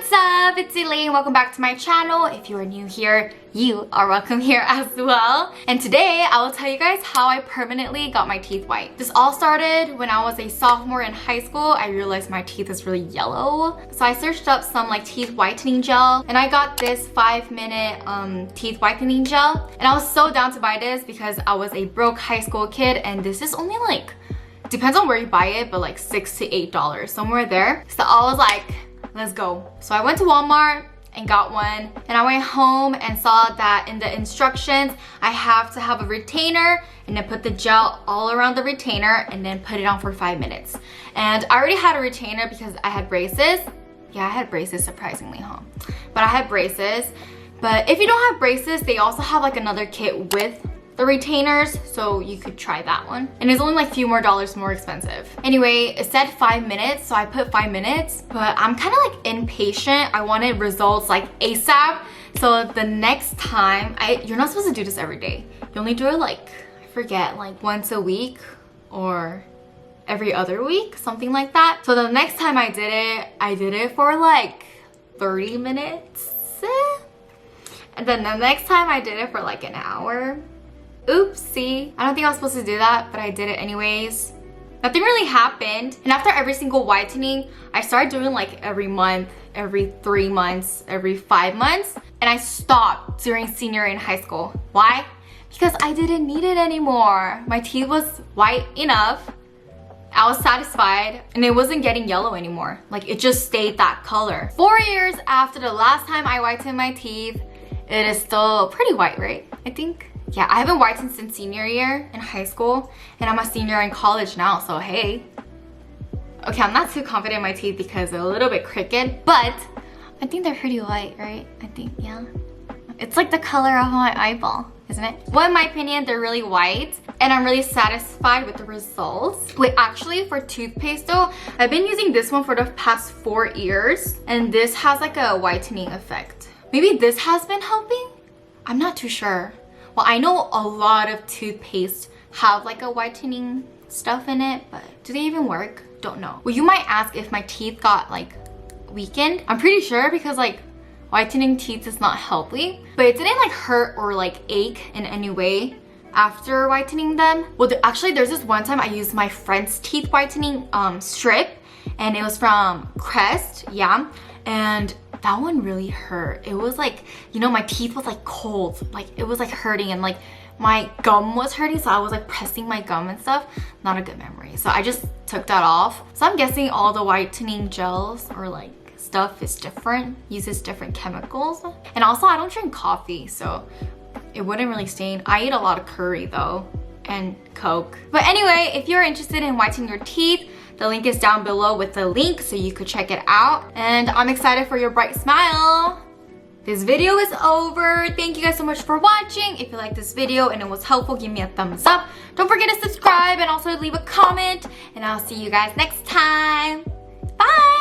what's up? It's Elaine. Welcome back to my channel. If you are new here, you are welcome here as well. And today I will tell you guys how I permanently got my teeth white. This all started when I was a sophomore in high school. I realized my teeth is really yellow. So I searched up some teeth whitening gel and I got this 5-minute teeth whitening gel. And I was so down to buy this because I was a broke high school kid and this is only depends on where you buy it, but $6 to $8, somewhere there. So I was like, let's go. So I went to Walmart and got one. And I went home and saw that in the instructions, I have to have a retainer and then put the gel all around the retainer and then put it on for 5 minutes. And I already had a retainer because I had braces. Yeah, I had braces surprisingly, huh? But I had braces. But if you don't have braces, they also have another kit with the retainers, so you could try that one. And it's only a few more dollars more expensive. Anyway, it said 5 minutes, so I put 5 minutes, but I'm kind of impatient. I wanted results ASAP. So the next time, you're not supposed to do this every day. You only do it I forget, once a week or every other week, something like that. So the next time I did it for 30 minutes. And then the next time I did it for an hour. Oopsie. I don't think I was supposed to do that, but I did it anyways. Nothing really happened. And after every single whitening, I started doing every month, every 3 months, every 5 months. And I stopped during senior in high school. Why? Because I didn't need it anymore. My teeth was white enough. I was satisfied and it wasn't getting yellow anymore. It just stayed that color. 4 years after the last time I whitened my teeth, it is still pretty white, right? I think. Yeah, I haven't whitened since senior year in high school and I'm a senior in college now, so hey. Okay, I'm not too confident in my teeth because they're a little bit crooked, but I think they're pretty white, right? I think, yeah. It's the color of my eyeball, isn't it? Well, in my opinion, they're really white and I'm really satisfied with the results. Wait, actually for toothpaste though, I've been using this one for the past 4 years and this has a whitening effect. Maybe this has been helping? I'm not too sure. Well, I know a lot of toothpaste have a whitening stuff in it, but do they even work? Don't know. Well, you might ask if my teeth got weakened. I'm pretty sure because whitening teeth is not healthy, but it didn't hurt or ache in any way after whitening them. Well, actually there's this one time I used my friend's teeth whitening strip and it was from Crest, yeah, and that one really hurt. It was my teeth was cold. It was hurting and my gum was hurting. So I was pressing my gum and stuff. Not a good memory. So I just took that off. So I'm guessing all the whitening gels or stuff is different, uses different chemicals. And also I don't drink coffee, so it wouldn't really stain. I eat a lot of curry though and Coke. But anyway, if you're interested in whitening your teeth, the link is down below with the link so you could check it out. And I'm excited for your bright smile. This video is over. Thank you guys so much for watching. If you liked this video and it was helpful, give me a thumbs up. Don't forget to subscribe and also leave a comment. And I'll see you guys next time. Bye!